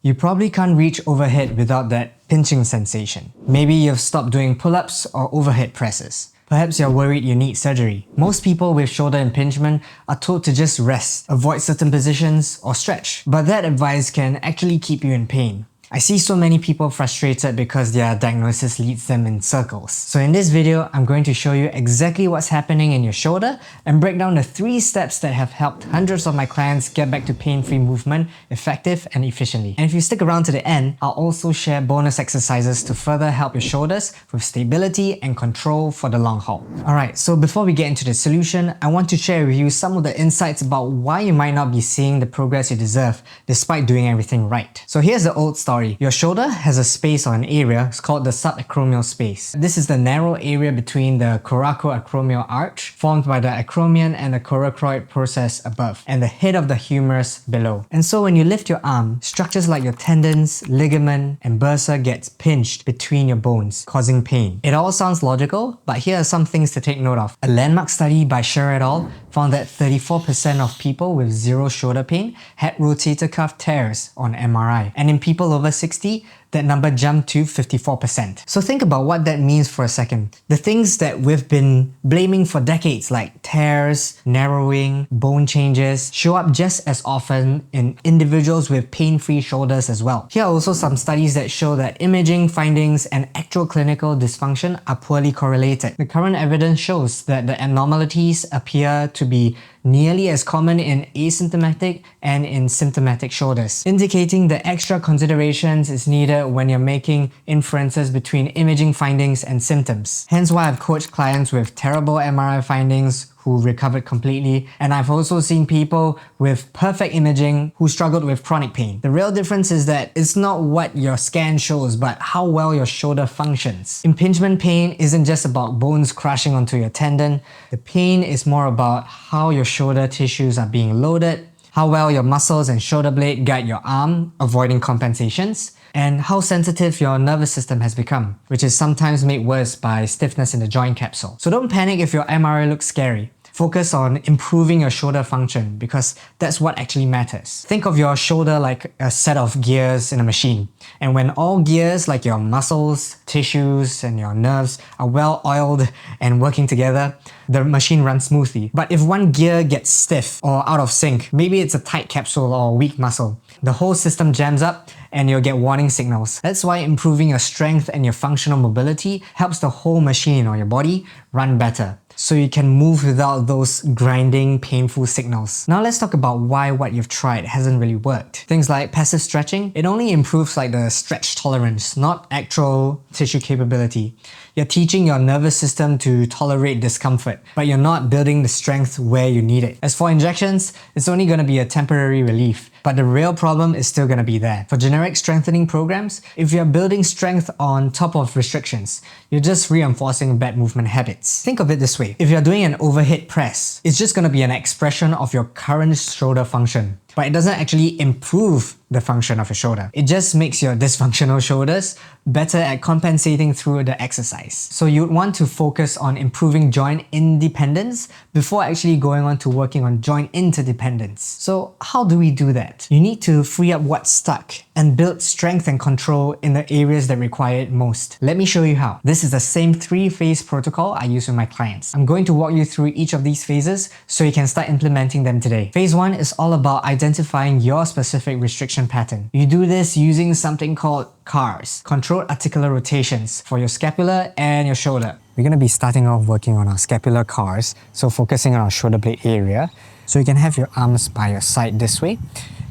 You probably can't reach overhead without that pinching sensation. Maybe you've stopped doing pull-ups or overhead presses. Perhaps you're worried you need surgery. Most people with shoulder impingement are told to just rest, avoid certain positions, or stretch. But that advice can actually keep you in pain. I see so many people frustrated because their diagnosis leads them in circles. So in this video, I'm going to show you exactly what's happening in your shoulder and break down the 3 steps that have helped hundreds of my clients get back to pain-free movement effective and efficiently. And if you stick around to the end, I'll also share bonus exercises to further help your shoulders with stability and control for the long haul. Alright, so before we get into the solution, I want to share with you some of the insights about why you might not be seeing the progress you deserve despite doing everything right. So here's the old story. Your shoulder has a space or an area, it's called the subacromial space. This is the narrow area between the coracoacromial arch, formed by the acromion and the coracoid process above, and the head of the humerus below. And so when you lift your arm, structures like your tendons, ligament, and bursa gets pinched between your bones, causing pain. It all sounds logical, but here are some things to take note of. A landmark study by Sher et al. Found that 34% of people with zero shoulder pain had rotator cuff tears on MRI. And in people over 60, that number jumped to 54%. So think about what that means for a second. The things that we've been blaming for decades, like tears, narrowing, bone changes, show up just as often in individuals with pain-free shoulders as well. Here are also some studies that show that imaging findings and actual clinical dysfunction are poorly correlated. The current evidence shows that the abnormalities appear to be nearly as common in asymptomatic and in symptomatic shoulders, indicating that extra considerations is needed when you're making inferences between imaging findings and symptoms. Hence why I've coached clients with terrible MRI findings who recovered completely, and I've also seen people with perfect imaging who struggled with chronic pain. The real difference is that it's not what your scan shows, but how well your shoulder functions. Impingement pain isn't just about bones crashing onto your tendon. The pain is more about how your shoulder tissues are being loaded, how well your muscles and shoulder blade guide your arm, avoiding compensations, and how sensitive your nervous system has become, which is sometimes made worse by stiffness in the joint capsule. So don't panic if your MRI looks scary. Focus on improving your shoulder function because that's what actually matters. Think of your shoulder like a set of gears in a machine. And when all gears like your muscles, tissues, and your nerves are well oiled and working together, the machine runs smoothly. But if one gear gets stiff or out of sync, maybe it's a tight capsule or weak muscle, the whole system jams up and you'll get warning signals. That's why improving your strength and your functional mobility helps the whole machine or your body run better, so you can move without those grinding, painful signals. Now let's talk about why what you've tried hasn't really worked. Things like passive stretching, it only improves like the stretch tolerance, not actual tissue capability. You're teaching your nervous system to tolerate discomfort, but you're not building the strength where you need it. As for injections, it's only going to be a temporary relief, but the real problem is still going to be there. For generic strengthening programs, if you're building strength on top of restrictions, you're just reinforcing bad movement habits. Think of it this way. If you're doing an overhead press, it's just going to be an expression of your current shoulder function, but it doesn't actually improve the function of your shoulder. It just makes your dysfunctional shoulders better at compensating through the exercise. So you'd want to focus on improving joint independence before actually going on to working on joint interdependence. So how do we do that? You need to free up what's stuck and build strength and control in the areas that require it most. Let me show you how. This is the same 3-phase protocol I use with my clients. I'm going to walk you through each of these phases so you can start implementing them today. Phase 1 is all about identifying your specific restriction pattern. You do this using something called CARs, controlled articular rotations, for your scapula and your shoulder. We're going to be starting off working on our scapular CARs, so focusing on our shoulder blade area. So you can have your arms by your side this way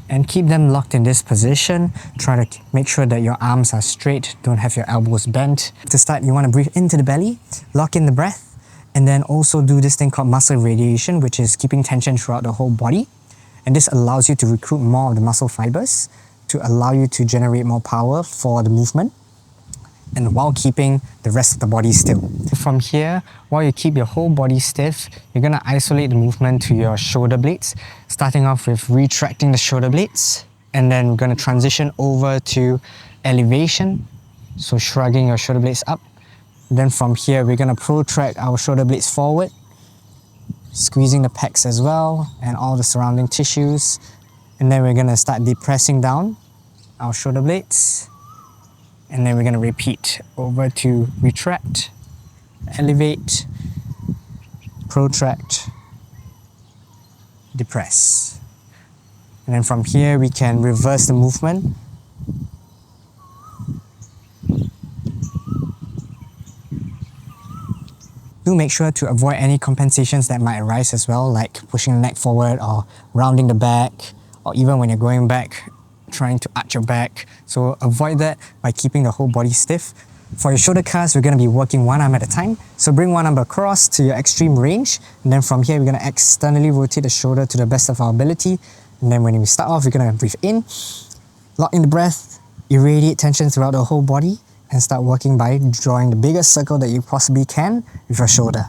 and keep them locked in this position. Try to make sure that your arms are straight, don't have your elbows bent. To start, you want to breathe into the belly, lock in the breath, and then also do this thing called muscle radiation, which is keeping tension throughout the whole body. And this allows you to recruit more of the muscle fibers to allow you to generate more power for the movement, and while keeping the rest of the body still. From here, while you keep your whole body stiff, you're going to isolate the movement to your shoulder blades, starting off with retracting the shoulder blades, and then we're going to transition over to elevation, so shrugging your shoulder blades up. Then from here, we're going to protract our shoulder blades forward, squeezing the pecs as well and all the surrounding tissues. And then we're going to start depressing down our shoulder blades. And then we're going to repeat over to retract, elevate, protract, depress. And then from here we can reverse the movement. Do make sure to avoid any compensations that might arise as well, like pushing the neck forward or rounding the back, or even when you're going back, trying to arch your back. So avoid that by keeping the whole body stiff. For your shoulder cast, we're going to be working one arm at a time. So bring one arm across to your extreme range, and then from here we're going to externally rotate the shoulder to the best of our ability. And then when we start off, we're going to breathe in, lock in the breath, irradiate tension throughout the whole body, and start working by drawing the biggest circle that you possibly can with your shoulder.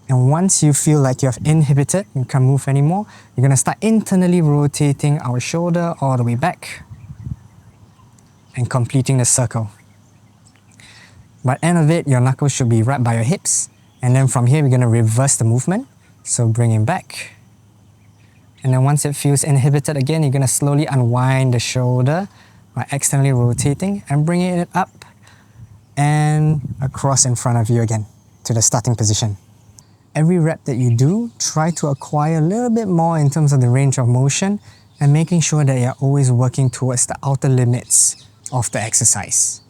And once you feel like you have inhibited, you can't move anymore, you're going to start internally rotating our shoulder all the way back and completing the circle. By the end of it, your knuckles should be right by your hips. And then from here, we're going to reverse the movement. So bring it back. And then once it feels inhibited again, you're going to slowly unwind the shoulder by externally rotating and bringing it up and across in front of you again to the starting position. Every rep that you do, try to acquire a little bit more in terms of the range of motion and making sure that you're always working towards the outer limits of the exercise.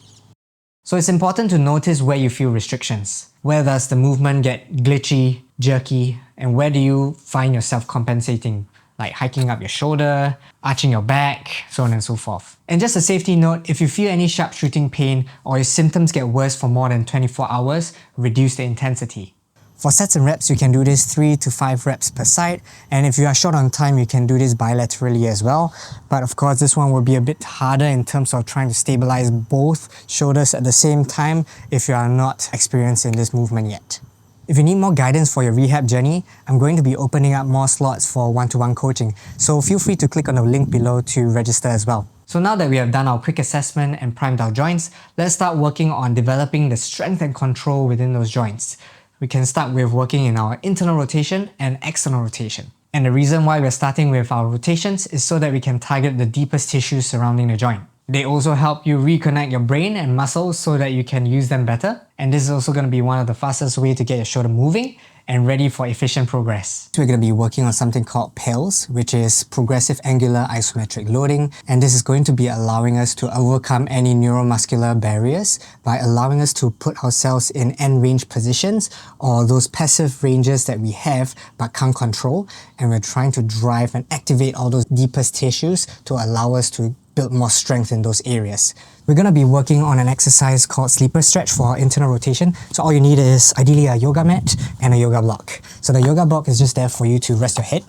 So it's important to notice where you feel restrictions. Where does the movement get glitchy, jerky, and where do you find yourself compensating? Like hiking up your shoulder, arching your back, so on and so forth. And just a safety note, if you feel any sharp shooting pain or your symptoms get worse for more than 24 hours, reduce the intensity. For sets and reps, you can do this 3 to 5 reps per side, and if you are short on time, you can do this bilaterally as well. But of course, this one will be a bit harder in terms of trying to stabilize both shoulders at the same time if you are not experienced in this movement yet. If you need more guidance for your rehab journey, I'm going to be opening up more slots for one-to-one coaching, so feel free to click on the link below to register as well. So now that we have done our quick assessment and primed our joints, let's start working on developing the strength and control within those joints. We can start with working in our internal rotation and external rotation. And the reason why we're starting with our rotations is so that we can target the deepest tissues surrounding the joint. They also help you reconnect your brain and muscles so that you can use them better. And this is also going to be one of the fastest ways to get your shoulder moving and ready for efficient progress. So we're going to be working on something called PAILS, which is Progressive Angular Isometric Loading. And this is going to be allowing us to overcome any neuromuscular barriers by allowing us to put ourselves in end range positions or those passive ranges that we have but can't control. And we're trying to drive and activate all those deepest tissues to allow us to build more strength in those areas. We're going to be working on an exercise called sleeper stretch for our internal rotation. So all you need is ideally a yoga mat and a yoga block. So the yoga block is just there for you to rest your head.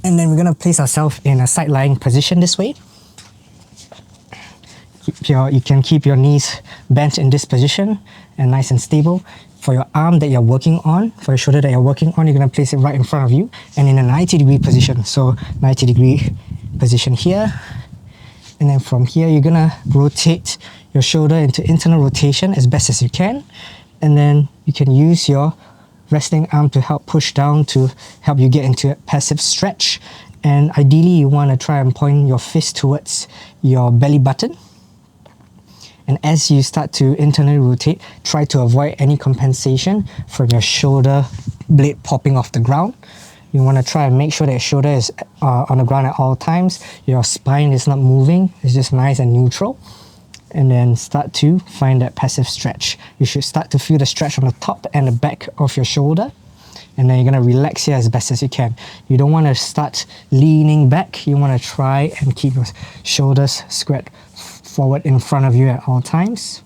And then we're going to place ourselves in a side lying position this way. You can keep your knees bent in this position and nice and stable. For your arm that you're working on, for your shoulder that you're working on, you're going to place it right in front of you and in a 90-degree position. So 90-degree position here. And then from here, you're gonna rotate your shoulder into internal rotation as best as you can. And then you can use your resting arm to help push down to help you get into a passive stretch. And ideally, you wanna try and point your fist towards your belly button. And as you start to internally rotate, try to avoid any compensation from your shoulder blade popping off the ground. You want to try and make sure that your shoulder is on the ground at all times. Your spine is not moving, it's just nice and neutral. And then start to find that passive stretch. You should start to feel the stretch on the top and the back of your shoulder. And then you're going to relax here as best as you can. You don't want to start leaning back. You want to try and keep your shoulders squared forward in front of you at all times.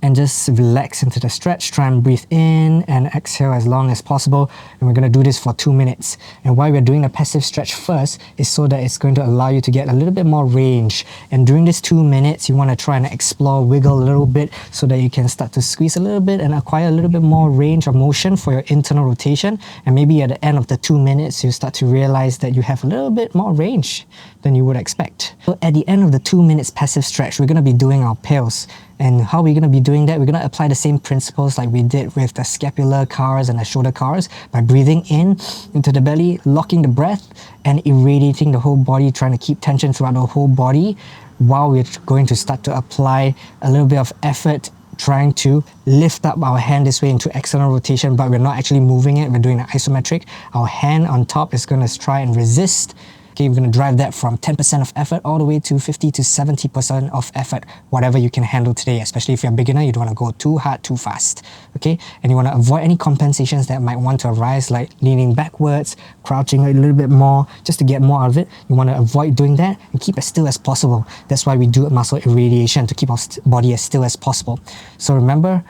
And just relax into the stretch. Try and breathe in and exhale as long as possible. And we're going to do this for 2 minutes. And why we're doing a passive stretch first is so that it's going to allow you to get a little bit more range. And during this 2 minutes, you want to try and explore, wiggle a little bit so that you can start to squeeze a little bit and acquire a little bit more range of motion for your internal rotation. And maybe at the end of the 2 minutes, you start to realize that you have a little bit more range than you would expect. So at the end of the 2 minutes passive stretch, we're going to be doing our pils. And how we're going to be doing that, we're going to apply the same principles like we did with the scapular cars and the shoulder cars by breathing in into the belly, locking the breath and irradiating the whole body, trying to keep tension throughout the whole body while we're going to start to apply a little bit of effort trying to lift up our hand this way into external rotation, but we're not actually moving it, we're doing an isometric. Our hand on top is going to try and resist. Okay, we're going to drive that from 10% of effort all the way to 50 to 70% of effort, whatever you can handle today, especially if you're a beginner, you don't want to go too hard, too fast, okay? And you want to avoid any compensations that might want to arise, like leaning backwards, crouching a little bit more, just to get more out of it. You want to avoid doing that and keep as still as possible. That's why we do muscle irradiation, to keep our body as still as possible. So remember,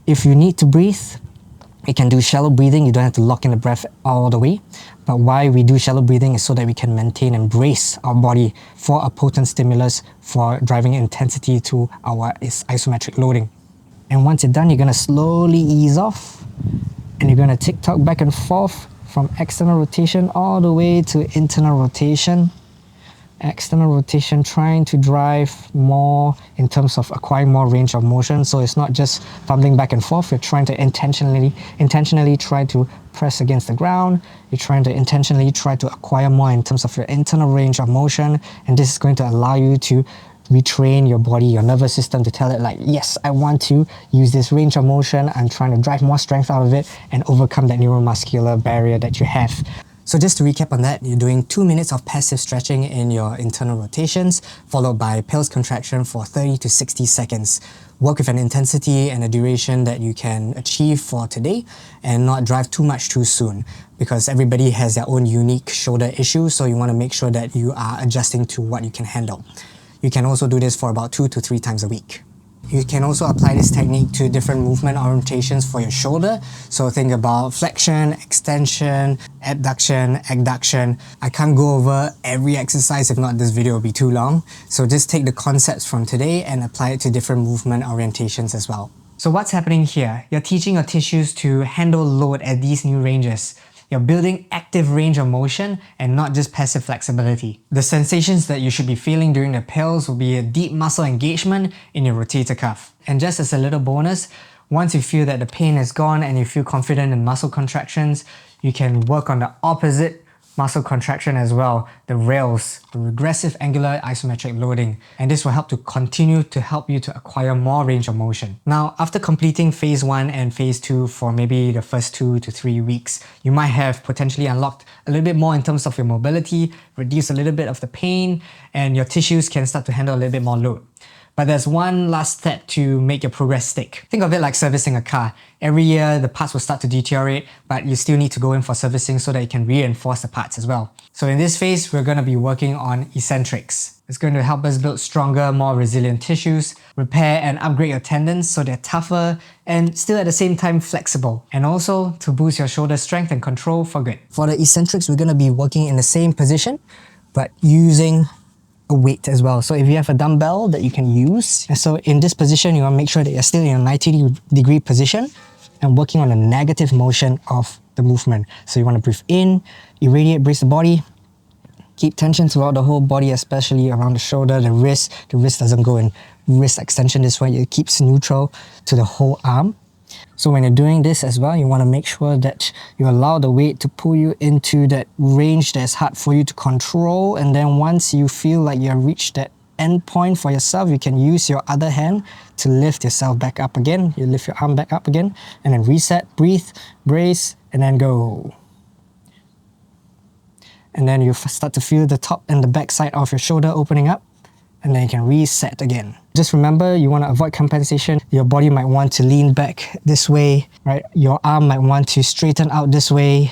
if you need to breathe, you can do shallow breathing. You don't have to lock in the breath all the way. But why we do shallow breathing is so that we can maintain and brace our body for a potent stimulus for driving intensity to our isometric loading. And once you're done, you're going to slowly ease off and you're going to tick-tock back and forth from external rotation all the way to internal rotation. External rotation, trying to drive more in terms of acquiring more range of motion. So it's not just fumbling back and forth, you're trying to intentionally try to press against the ground. You're trying to intentionally try to acquire more in terms of your internal range of motion, and this is going to allow you to retrain your body, your nervous system, to tell it like, yes, I want to use this range of motion, I'm trying to drive more strength out of it and overcome that neuromuscular barrier that you have. So just to recap on that, you're doing 2 minutes of passive stretching in your internal rotations, followed by pils contraction for 30 to 60 seconds. Work with an intensity and a duration that you can achieve for today and not drive too much too soon, because everybody has their own unique shoulder issues, so you want to make sure that you are adjusting to what you can handle. You can also do this for about 2 to 3 times a week. You can also apply this technique to different movement orientations for your shoulder. So think about flexion, extension, abduction, adduction. I can't go over every exercise, if not this video will be too long. So just take the concepts from today and apply it to different movement orientations as well. So what's happening here? You're teaching your tissues to handle load at these new ranges. You're building active range of motion and not just passive flexibility. The sensations that you should be feeling during the pils will be a deep muscle engagement in your rotator cuff. And just as a little bonus, once you feel that the pain is gone and you feel confident in muscle contractions, you can work on the opposite muscle contraction as well, the rails, the regressive angular isometric loading, and this will help to continue to help you to acquire more range of motion. Now, after completing phase 1 and phase 2 for maybe the first 2 to 3 weeks, you might have potentially unlocked a little bit more in terms of your mobility, reduce a little bit of the pain, and your tissues can start to handle a little bit more load. But there's one last step to make your progress stick. Think of it like servicing a car. Every year, the parts will start to deteriorate, but you still need to go in for servicing so that you can reinforce the parts as well. So in this phase, we're going to be working on eccentrics. It's going to help us build stronger, more resilient tissues, repair and upgrade your tendons so they're tougher and still at the same time flexible, and also to boost your shoulder strength and control for good. For the eccentrics, we're going to be working in the same position, but using a weight as well. So if you have a dumbbell that you can use, and so in this position, you want to make sure that you're still in a 90-degree position and working on a negative motion of the movement. So you want to breathe in, irradiate, brace the body, keep tension throughout the whole body, especially around the shoulder, the wrist. The wrist doesn't go in wrist extension this way, it keeps neutral to the whole arm. So when you're doing this as well, you want to make sure that you allow the weight to pull you into that range that's hard for you to control. And then once you feel like you've reached that end point for yourself, you can use your other hand to lift yourself back up again. You lift your arm back up again and then reset, breathe, brace, and then go. And then you start to feel the top and the back side of your shoulder opening up, and then you can reset again. Just remember, you want to avoid compensation. Your body might want to lean back this way, right? Your arm might want to straighten out this way.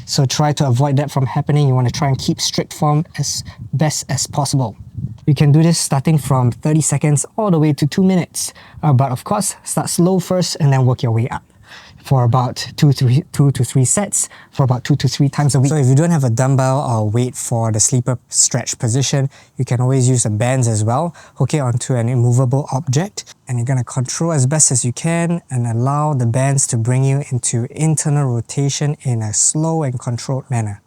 So try to avoid that from happening. You want to try and keep strict form as best as possible. You can do this starting from 30 seconds all the way to 2 minutes. But of course, start slow first and then work your way up for about 2 to 3 sets for about 2 to 3 times a week. So if you don't have a dumbbell or weight for the sleeper stretch position, you can always use the bands as well. Hook it onto an immovable object, and you're going to control as best as you can and allow the bands to bring you into internal rotation in a slow and controlled manner.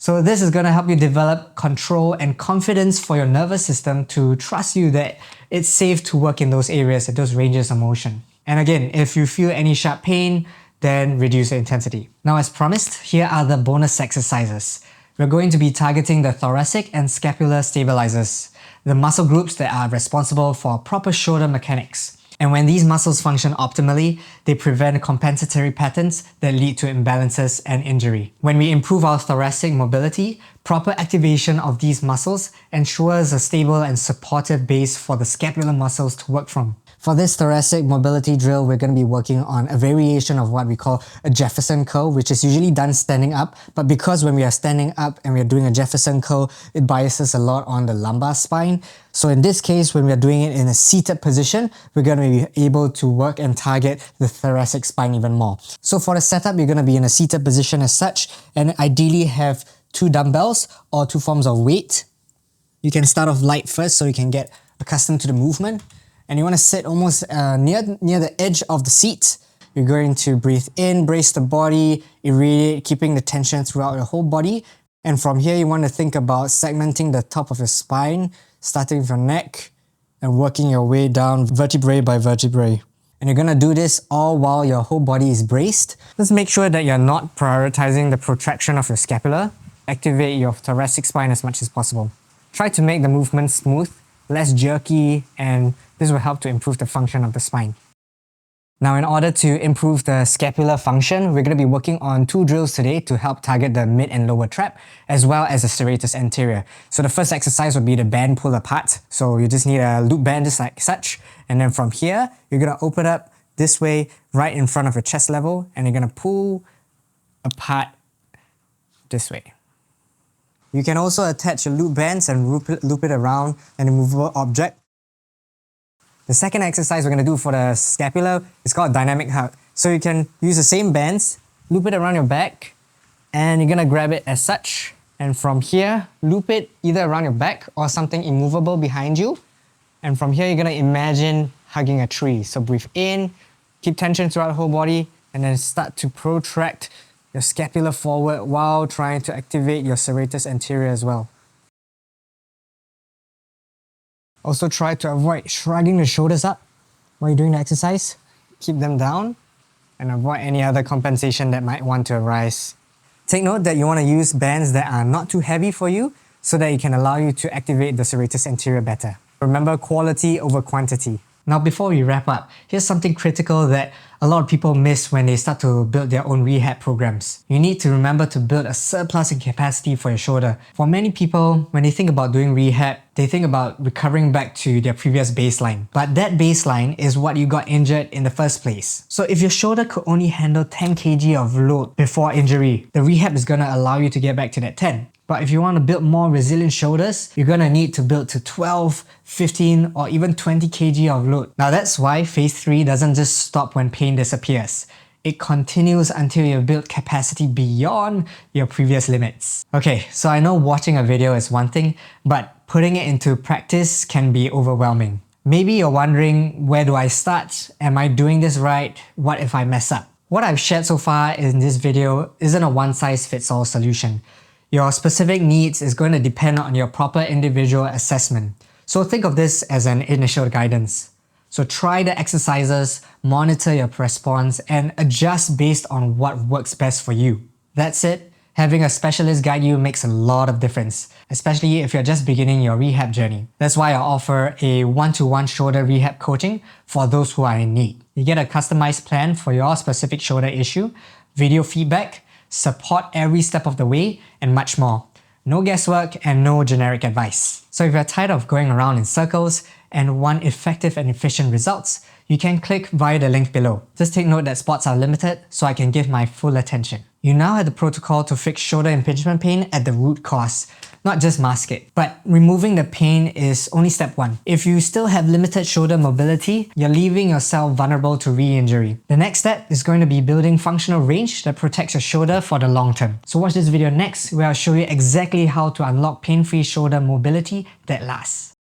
So this is going to help you develop control and confidence for your nervous system to trust you that it's safe to work in those areas, at those ranges of motion. And again, if you feel any sharp pain, then reduce the intensity. Now, as promised, here are the bonus exercises. We're going to be targeting the thoracic and scapular stabilizers, the muscle groups that are responsible for proper shoulder mechanics. And when these muscles function optimally, they prevent compensatory patterns that lead to imbalances and injury. When we improve our thoracic mobility, proper activation of these muscles ensures a stable and supportive base for the scapular muscles to work from. For this thoracic mobility drill, we're going to be working on a variation of what we call a Jefferson curl, which is usually done standing up. But because when we are standing up and we are doing a Jefferson curl, it biases a lot on the lumbar spine. So in this case, when we are doing it in a seated position, we're going to be able to work and target the thoracic spine even more. So for the setup, you're going to be in a seated position as such, and ideally have 2 dumbbells or 2 forms of weight. You can start off light first so you can get accustomed to the movement. And you want to sit almost near the edge of the seat. You're going to breathe in, brace the body, irradiate, keeping the tension throughout your whole body. And from here, you want to think about segmenting the top of your spine, starting with your neck and working your way down vertebrae by vertebrae. And you're going to do this all while your whole body is braced. Just make sure that you're not prioritizing the protraction of your scapula. Activate your thoracic spine as much as possible. Try to make the movement smooth, less jerky, and this will help to improve the function of the spine. Now, in order to improve the scapular function, we're going to be working on 2 drills today to help target the mid and lower trap, as well as the serratus anterior. So the first exercise will be the band pull apart. So you just need a loop band just like such. And then from here, you're going to open up this way, right in front of your chest level, and you're going to pull apart this way. You can also attach your loop bands and loop it around an immovable object. The second exercise we're going to do for the scapula is called dynamic hug. So you can use the same bands, loop it around your back, and you're going to grab it as such. And from here, loop it either around your back or something immovable behind you. And from here, you're going to imagine hugging a tree. So breathe in, keep tension throughout the whole body, and then start to protract your scapula forward while trying to activate your serratus anterior as well. Also try to avoid shrugging the shoulders up while you're doing the exercise. Keep them down and avoid any other compensation that might want to arise. Take note that you want to use bands that are not too heavy for you so that it can allow you to activate the serratus anterior better. Remember, quality over quantity. Now, before we wrap up, here's something critical that a lot of people miss when they start to build their own rehab programs. You need to remember to build a surplus in capacity for your shoulder. For many people, when they think about doing rehab, they think about recovering back to their previous baseline. But that baseline is what you got injured in the first place. So if your shoulder could only handle 10 kg of load before injury, the rehab is going to allow you to get back to that 10. But if you want to build more resilient shoulders, you're going to need to build to 12, 15, or even 20 kg of load. Now that's why phase 3 doesn't just stop when pain disappears. It continues until you've built capacity beyond your previous limits. Okay, so I know watching a video is one thing, but putting it into practice can be overwhelming. Maybe you're wondering, where do I start? Am I doing this right? What if I mess up? What I've shared so far in this video isn't a one-size-fits-all solution. Your specific needs is going to depend on your proper individual assessment. So think of this as an initial guidance. So try the exercises, monitor your response, and adjust based on what works best for you. That's it. Having a specialist guide you makes a lot of difference, especially if you're just beginning your rehab journey. That's why I offer a one-to-one shoulder rehab coaching for those who are in need. You get a customized plan for your specific shoulder issue, video feedback, support every step of the way, and much more. No guesswork and no generic advice. So if you're tired of going around in circles and want effective and efficient results, you can click via the link below. Just take note that spots are limited so I can give my full attention. You now have the protocol to fix shoulder impingement pain at the root cause, not just mask it. But removing the pain is only step 1. If you still have limited shoulder mobility, you're leaving yourself vulnerable to re-injury. The next step is going to be building functional range that protects your shoulder for the long term. So watch this video next, where I'll show you exactly how to unlock pain-free shoulder mobility that lasts.